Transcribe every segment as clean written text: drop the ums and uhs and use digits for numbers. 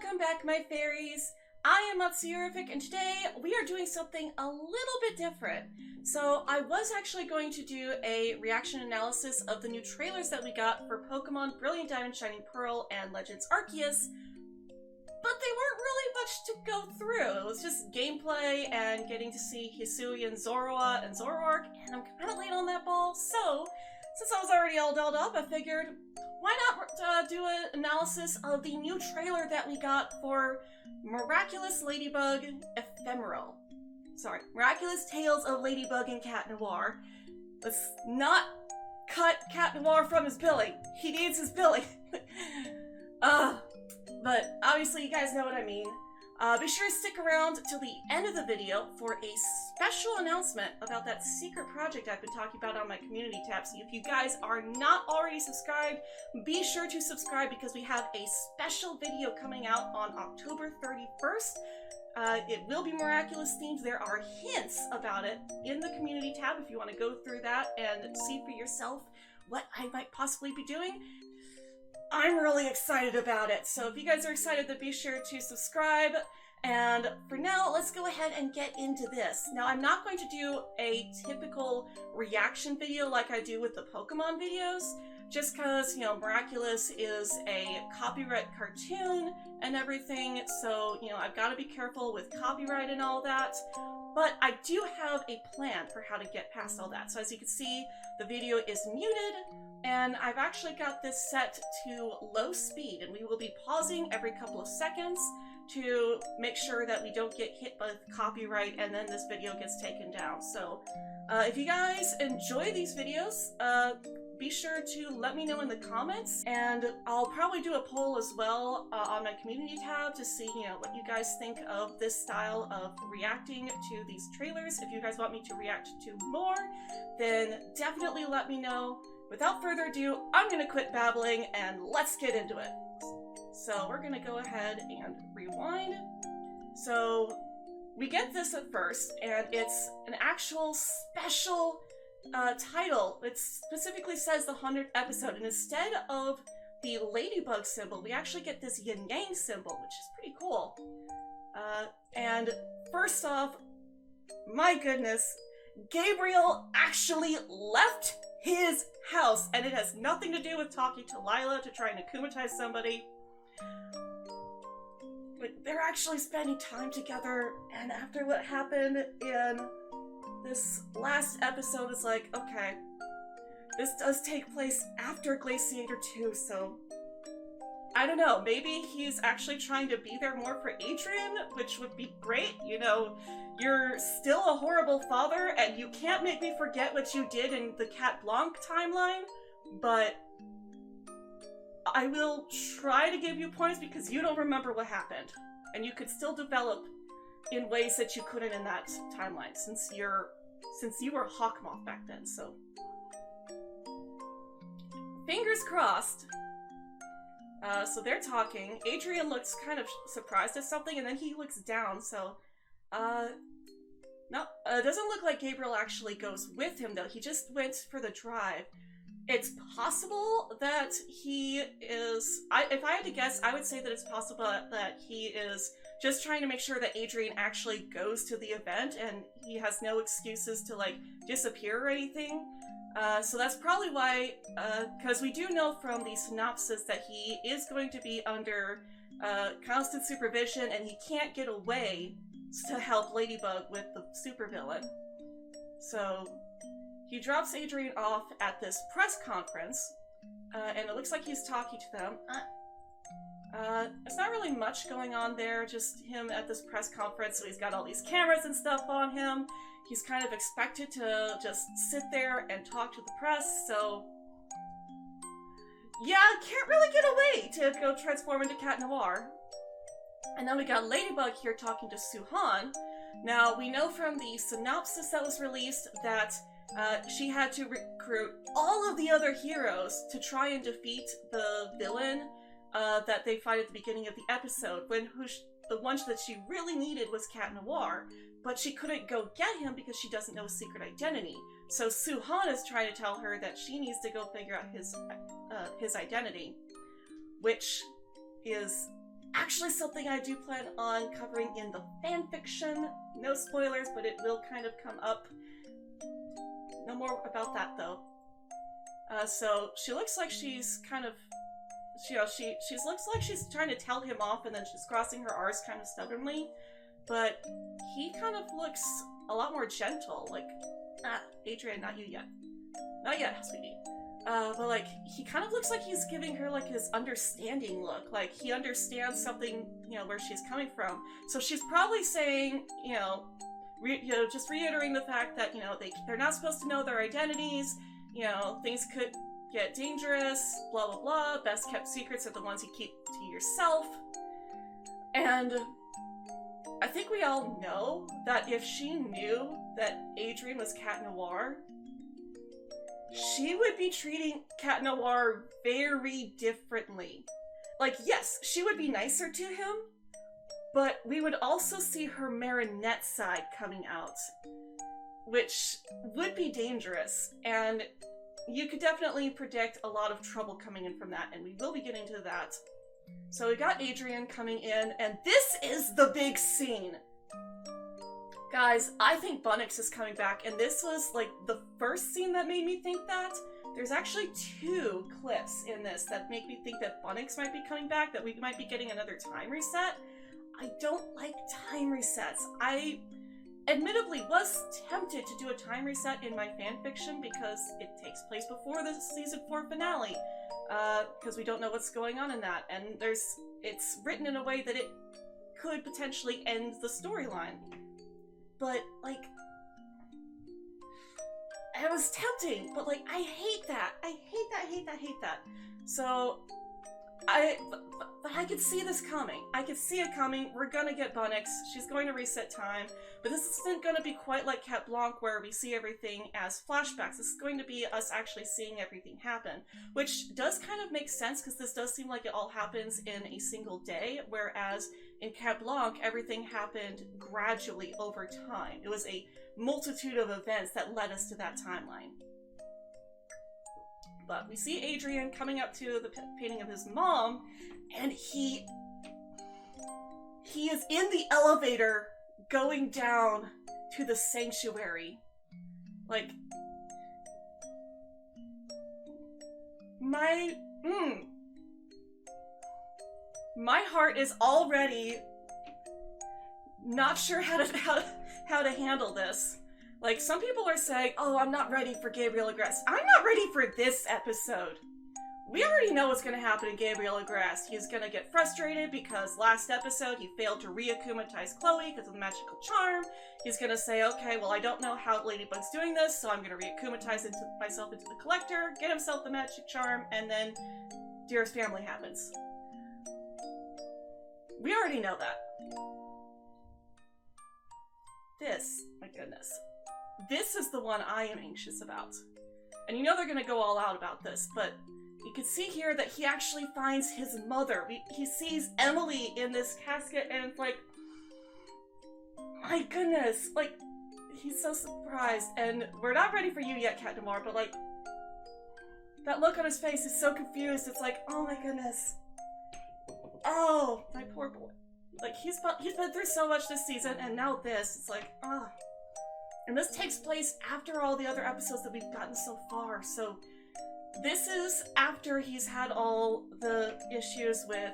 Welcome back, my fairies. I am Matsurific, and today we are doing something a little bit different. So I was actually going to do a reaction analysis of the new trailers that we got for Pokemon Brilliant Diamond, Shining Pearl, and Legends Arceus, but they weren't really much to go through. It was just gameplay and getting to see Hisui and Zoroark, and I'm kind of late on that ball, so since I was already all dolled up, I figured, why not do an analysis of the new trailer that we got for Miraculous Ladybug Ephemeral. Sorry, Miraculous Tales of Ladybug and Cat Noir. Let's not cut Cat Noir from his billing. He needs his billing. But obviously you guys know what I mean. Be sure to stick around till the end of the video for a special announcement about that secret project I've been talking about on my community tab. So if you guys are not already subscribed, be sure to subscribe because we have a special video coming out on October 31st. It will be Miraculous themed. There are hints about it in the community tab if you want to go through that and see for yourself what I might possibly be doing. I'm really excited about it, so if you guys are excited, then be sure to subscribe. And for now, let's go ahead and get into this. Now, I'm not going to do a typical reaction video like I do with the Pokemon videos, just because, you know, Miraculous is a copyright cartoon and everything, so, you know, I've got to be careful with copyright and all that. But I do have a plan for how to get past all that. So as you can see, the video is muted, and I've actually got this set to low speed, and we will be pausing every couple of seconds to make sure that we don't get hit by copyright and then this video gets taken down. So if you guys enjoy these videos, be sure to let me know in the comments, and I'll probably do a poll as well on my community tab to see, you know, what you guys think of this style of reacting to these trailers. If you guys want me to react to more, then definitely let me know. Without further ado, I'm gonna quit babbling and let's get into it. So we're gonna go ahead and rewind. So we get this at first, and it's an actual special title. It specifically says the 100th episode, and instead of the Ladybug symbol, we actually get this yin-yang symbol, which is pretty cool. And first off, my goodness, Gabriel actually left his house, and it has nothing to do with talking to Lila to try and akumatize somebody. But they're actually spending time together, and after what happened in this last episode, it's like, okay, this does take place after Glaciator 2, so I don't know, maybe he's actually trying to be there more for Adrian, which would be great. You know, you're still a horrible father, and you can't make me forget what you did in the Cat Blanc timeline, but I will try to give you points because you don't remember what happened, and you could still develop in ways that you couldn't in that timeline, since you were Hawkmoth back then, so fingers crossed. So they're talking. Adrian looks kind of surprised at something, and then he looks down, so, no, it doesn't look like Gabriel actually goes with him, though. He just went for the drive. It's possible that he is, if I had to guess, I would say that it's possible that he is just trying to make sure that Adrian actually goes to the event, and he has no excuses to, like, disappear or anything. So that's probably why, because we do know from the synopsis that he is going to be under constant supervision, and he can't get away to help Ladybug with the supervillain. So he drops Adrian off at this press conference, and it looks like he's talking to them. There's not really much going on there, just him at this press conference, so he's got all these cameras and stuff on him. He's kind of expected to just sit there and talk to the press, so yeah, can't really get away to go transform into Cat Noir. And then we got Ladybug here talking to Suhan. Now, we know from the synopsis that was released that she had to recruit all of the other heroes to try and defeat the villain that they fight at the beginning of the episode, when the one that she really needed was Cat Noir, but she couldn't go get him because she doesn't know his secret identity. So Suhan is trying to tell her that she needs to go figure out his identity, which is actually something I do plan on covering in the fanfiction. No spoilers, but it will kind of come up. No more about that though. So she looks like she's kind of, she looks like she's trying to tell him off, and then she's crossing her R's kind of stubbornly. But he kind of looks a lot more gentle. Like, Adrian, not you yet. Not yet, sweetie. But like, he kind of looks like he's giving her like his understanding look. Like, he understands something, you know, where she's coming from. So she's probably saying, you know, just reiterating the fact that, you know, they're not supposed to know their identities. You know, things could get dangerous, blah blah blah. Best kept secrets are the ones you keep to yourself. And I think we all know that if she knew that Adrian was Cat Noir, she would be treating Cat Noir very differently. Like, yes, she would be nicer to him, but we would also see her Marinette side coming out, which would be dangerous, and you could definitely predict a lot of trouble coming in from that, and we will be getting to that. So we got Adrian coming in, and this is the big scene. Guys, I think Bunnix is coming back, and this was like the first scene that made me think that. There's actually 2 clips in this that make me think that Bunnix might be coming back, that we might be getting another time reset. I don't like time resets. I admittedly was tempted to do a time reset in my fanfiction because it takes place before the season 4 finale, because we don't know what's going on in that, and it's written in a way that it could potentially end the storyline. But, like, it was tempting, but, like, I hate that. I hate that. So, but I could see this coming. I could see it coming. We're gonna get Bunnix. She's going to reset time. But this isn't gonna be quite like Cat Blanc, where we see everything as flashbacks. This is going to be us actually seeing everything happen. Which does kind of make sense, because this does seem like it all happens in a single day, whereas in Cat Blanc, everything happened gradually over time. It was a multitude of events that led us to that timeline. But we see Adrian coming up to the painting of his mom, and he is in the elevator going down to the sanctuary. Like, my heart is already not sure how to handle this. Like, some people are saying, oh, I'm not ready for Gabriel Agreste. I'm not ready for this episode. We already know what's going to happen in Gabriel Agreste. He's going to get frustrated because last episode he failed to reakumatize Chloe because of the magical charm. He's going to say, okay, well, I don't know how Ladybug's doing this, so I'm going to reakumatize myself into the Collector, get himself the magic charm, and then Dearest Family happens. We already know that. This, my goodness. This is the one I am anxious about. And you know they're gonna go all out about this, but you can see here that he actually finds his mother. He sees Emily in this casket, and it's like, my goodness, like, he's so surprised. And we're not ready for you yet, Cat Noir, but like, that look on his face is so confused. It's like, oh my goodness. Oh, my poor boy. Like, he's been through so much this season, and now this. It's like, ah. And this takes place after all the other episodes that we've gotten so far, so this is after he's had all the issues with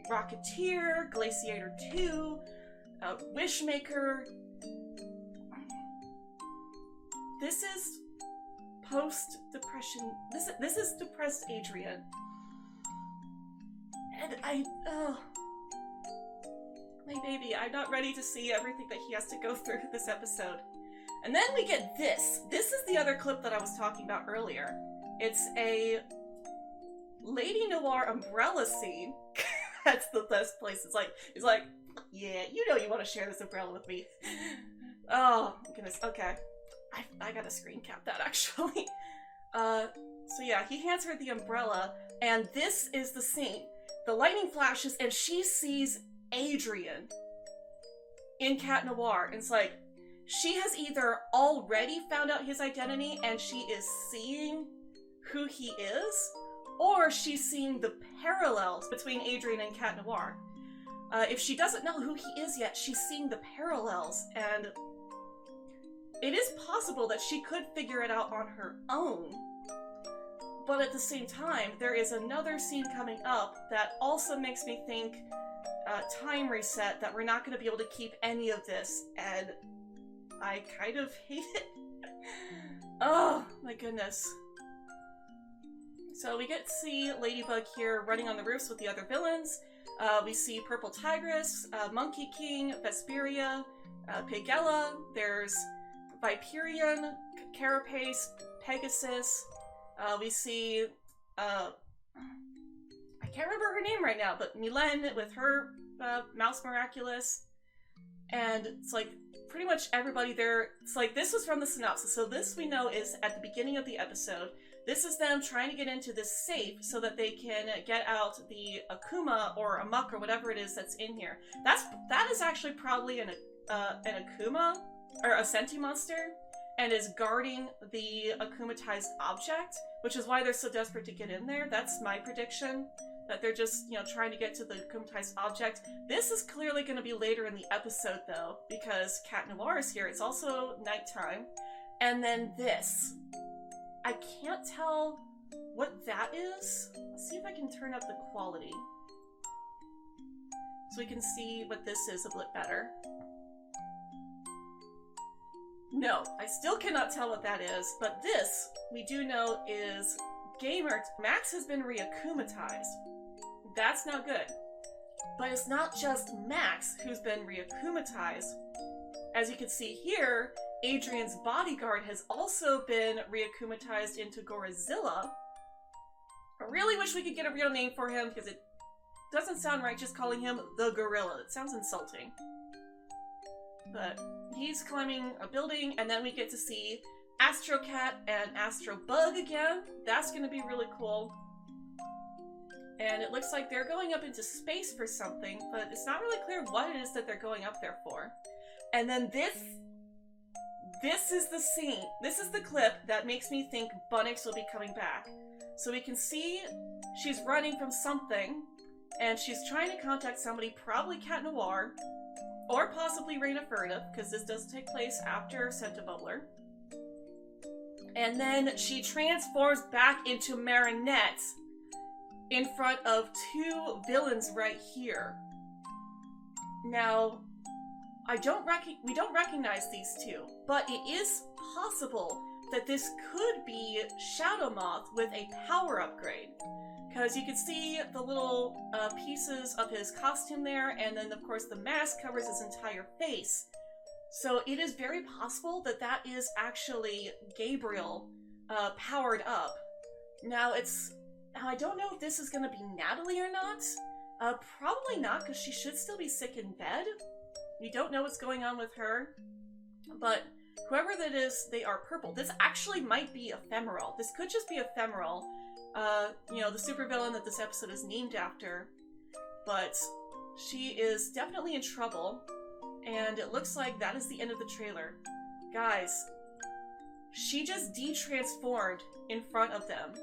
Rocketeer, Glaciator 2, Wishmaker. This is post-depression. This is depressed Adrian. And my baby, I'm not ready to see everything that he has to go through this episode. And then we get this. This is the other clip that I was talking about earlier. It's a Lady Noir umbrella scene. That's the best place. It's like, yeah, you know you want to share this umbrella with me. Oh, goodness, okay. I gotta screen cap that, actually. So yeah, he hands her the umbrella, and this is the scene. The lightning flashes, and she sees Adrian in Cat Noir. And it's like, she has either already found out his identity and she is seeing who he is, or she's seeing the parallels between Adrian and Cat Noir. If she doesn't know who he is yet, she's seeing the parallels, and it is possible that she could figure it out on her own. But at the same time, there is another scene coming up that also makes me think, time reset, that we're not going to be able to keep any of this, and I kind of hate it. Oh, my goodness. So we get to see Ladybug here running on the roofs with the other villains. We see Purple Tigress, Monkey King, Vesperia, Pigella, there's Viperion, Carapace, Pegasus. We see, I can't remember her name right now, but Milen with her Mouse Miraculous. And it's like, pretty much everybody there, it's like, this was from the synopsis. So this we know is at the beginning of the episode. This is them trying to get into this safe so that they can get out the Akuma or Amok or whatever it is that's in here. That is actually probably an Akuma, or a Senti monster, and is guarding the akumatized object, which is why they're so desperate to get in there. That's my prediction, that they're just, you know, trying to get to the akumatized object. This is clearly going to be later in the episode, though, because Cat Noir is here. It's also nighttime. And then this. I can't tell what that is. Let's see if I can turn up the quality, so we can see what this is a bit better. No, I still cannot tell what that is, but this, we do know, is Gamer. Max has been reakumatized. That's not good. But it's not just Max who's been reakumatized. As you can see here, Adrian's bodyguard has also been reakumatized into Gorizilla. I really wish we could get a real name for him, because it doesn't sound right just calling him the Gorilla. It sounds insulting. But he's climbing a building, and then we get to see Astro Cat and Astro Bug again. That's going to be really cool. And it looks like they're going up into space for something, but it's not really clear what it is that they're going up there for. And then this is the scene. This is the clip that makes me think Bunnix will be coming back. So we can see she's running from something, and she's trying to contact somebody, probably Cat Noir, or possibly Raina Furtive, because this does take place after Centibubbler. And then she transforms back into Marinette in front of two villains right here. Now, we don't recognize these two, but it is possible that this could be Shadow Moth with a power upgrade. Because you can see the little pieces of his costume there, and then of course the mask covers his entire face. So it is very possible that that is actually Gabriel powered up. Now I don't know if this is going to be Natalie or not. Probably not, because she should still be sick in bed. We don't know what's going on with her. But whoever that is, they are purple. This actually might be Ephemeral. This could just be Ephemeral. You know, the supervillain that this episode is named after. But she is definitely in trouble. And it looks like that is the end of the trailer. Guys, she just de-transformed in front of them.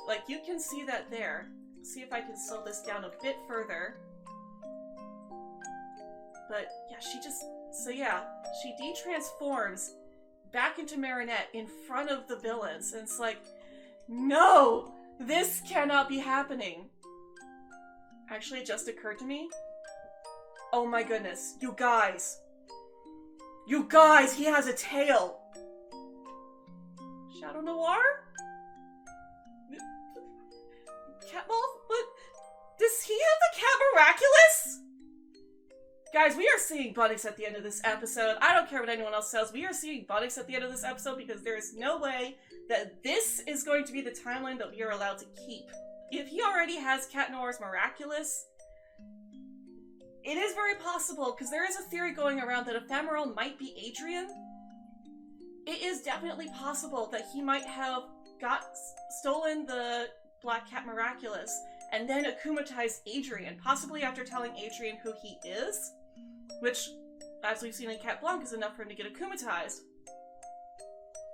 Like, you can see that there. Let's see if I can slow this down a bit further. But, yeah, she de-transforms back into Marinette in front of the villains. And it's like, no! This cannot be happening! Actually, it just occurred to me. Oh my goodness. You guys! You guys! He has a tail! Shadow Noir? Cat Moth? But does he have the Cat Miraculous? Guys, we are seeing Bunnix at the end of this episode. I don't care what anyone else says. We are seeing Bunnix at the end of this episode because there is no way that this is going to be the timeline that we are allowed to keep. If he already has Cat Noir's Miraculous, it is very possible, because there is a theory going around that Ephemeral might be Adrian. It is definitely possible that he might have stolen the Black Cat Miraculous and then akumatized Adrian, possibly after telling Adrian who he is, which, as we've seen in Cat Blanc, is enough for him to get akumatized.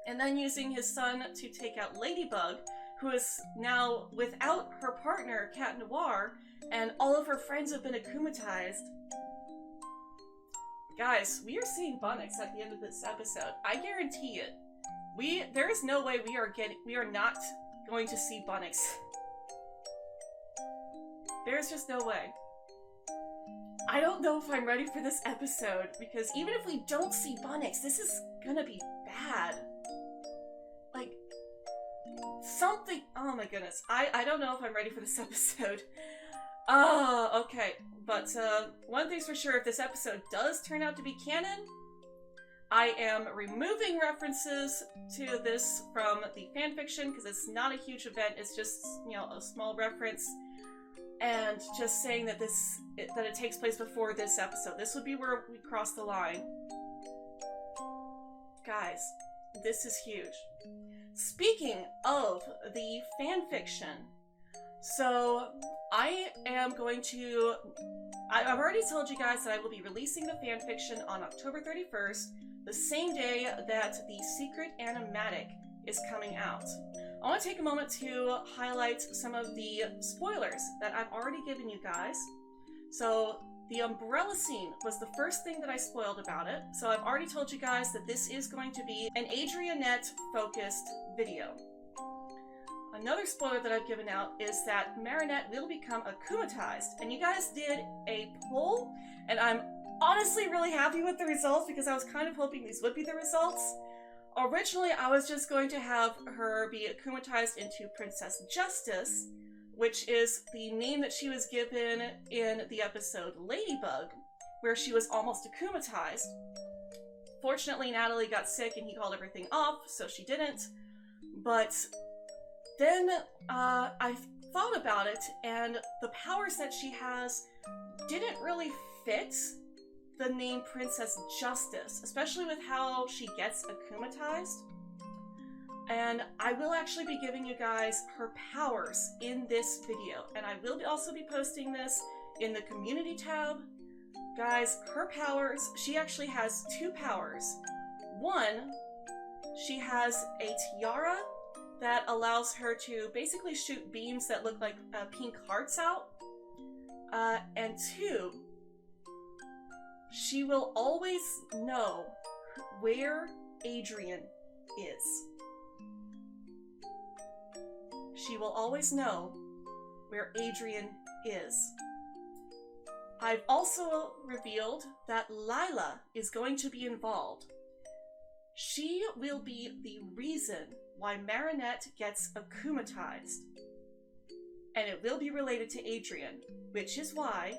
And then using his son to take out Ladybug, who is now without her partner, Cat Noir, and all of her friends have been akumatized. Guys, we are seeing Bunnix at the end of this episode. I guarantee it. There is no way we are not going to see Bunnix. There's just no way. I don't know if I'm ready for this episode, because even if we don't see Bunnix, this is gonna be bad. Like, something, oh my goodness. I don't know if I'm ready for this episode. Oh, okay. But, one thing's for sure, if this episode does turn out to be canon, I am removing references to this from the fanfiction, because it's not a huge event, it's just, you know, a small reference, and just saying that that it takes place before this episode. This would be where we cross the line. Guys, this is huge. Speaking of the fanfiction, so I am going to... I've already told you guys that I will be releasing the fanfiction on October 31st, the same day that the secret Animatic is coming out. I want to take a moment to highlight some of the spoilers that I've already given you guys. So, the umbrella scene was the first thing that I spoiled about it. So I've already told you guys that this is going to be an Adrianette-focused video. Another spoiler that I've given out is that Marinette will become akumatized. And you guys did a poll, and I'm honestly really happy with the results because I was kind of hoping these would be the results. Originally, I was just going to have her be akumatized into Princess Justice, which is the name that she was given in the episode Ladybug, where she was almost akumatized. Fortunately, Natalie got sick and he called everything off, so she didn't. But then I thought about it, and the powers that she has didn't really fit the name Princess Justice, especially with how she gets akumatized. And I will actually be giving you guys her powers in this video, and I will also be posting this in the community tab. Guys, her powers, she actually has two powers. One, she has a tiara that allows her to basically shoot beams that look like pink hearts out. And two, she will always know where Adrian is. She will always know where Adrian is. I've also revealed that Lila is going to be involved. She will be the reason why Marinette gets akumatized. And it will be related to Adrian, which is why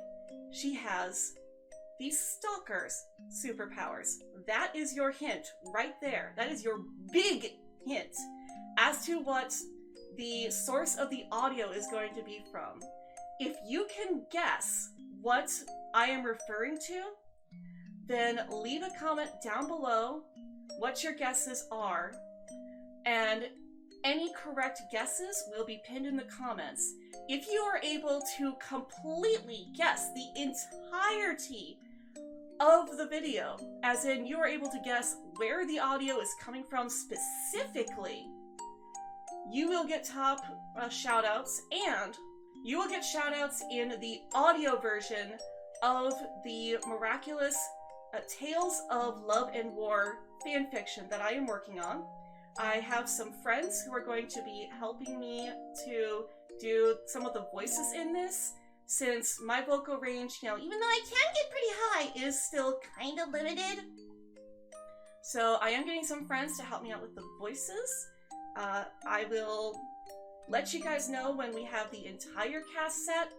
she has these Stalker's superpowers. That is your hint right there. That is your big hint as to what the source of the audio is going to be from. If you can guess what I am referring to, then leave a comment down below what your guesses are, and any correct guesses will be pinned in the comments. If you are able to completely guess the entirety of the video, as in you are able to guess where the audio is coming from specifically, you will get top shoutouts, and you will get shoutouts in the audio version of the Miraculous Tales of Love and War fanfiction that I am working on. I have some friends who are going to be helping me to do some of the voices in this, since my vocal range, you know, even though I can get pretty high, is still kind of limited. So I am getting some friends to help me out with the voices. I will let you guys know when we have the entire cast set.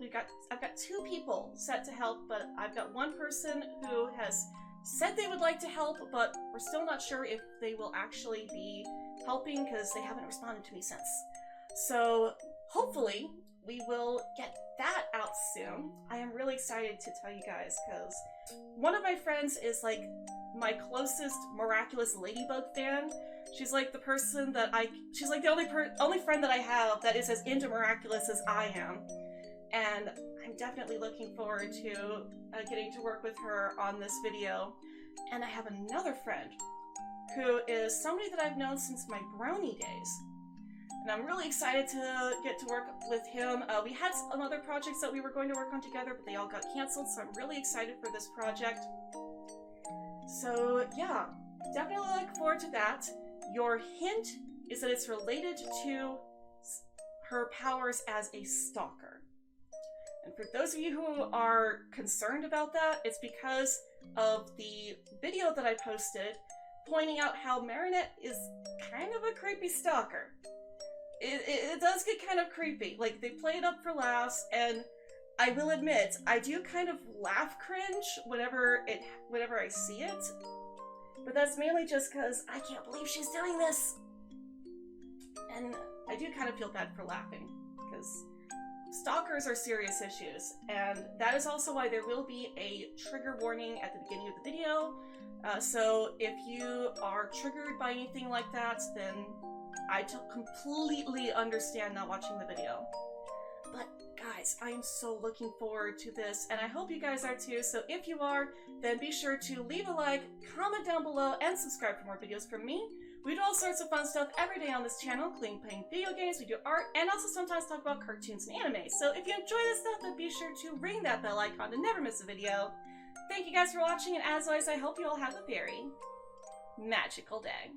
I've got two people set to help, but I've got one person who has said they would like to help, but we're still not sure if they will actually be helping because they haven't responded to me since. So hopefully we will get that out soon. I am really excited to tell you guys because one of my friends is like my closest Miraculous Ladybug fan. She's like the person that she's like the only friend that I have that is as into Miraculous as I am. And I'm definitely looking forward to getting to work with her on this video. And I have another friend who is somebody that I've known since my brownie days. and I'm really excited to get to work with him. We had some other projects that we were going to work on together, but they all got canceled, so I'm really excited for this project. So yeah, definitely look forward to that. Your hint is that it's related to her powers as a stalker. And for those of you who are concerned about that, it's because of the video that I posted pointing out how Marinette is kind of a creepy stalker. It does get kind of creepy. Like, they play it up for laughs, and I will admit, I do kind of laugh cringe whenever I see it. But that's mainly just because I can't believe she's doing this. And I do kind of feel bad for laughing, because stalkers are serious issues, and that is also why there will be a trigger warning at the beginning of the video. So if you are triggered by anything like that, then I completely understand not watching the video. But guys, I am so looking forward to this, and I hope you guys are too. So if you are, then be sure to leave a like, comment down below, and subscribe for more videos from me. We do all sorts of fun stuff every day on this channel, including playing video games, we do art, and also sometimes talk about cartoons and anime. So if you enjoy this stuff, then be sure to ring that bell icon to never miss a video. Thank you guys for watching, and as always, I hope you all have a very magical day.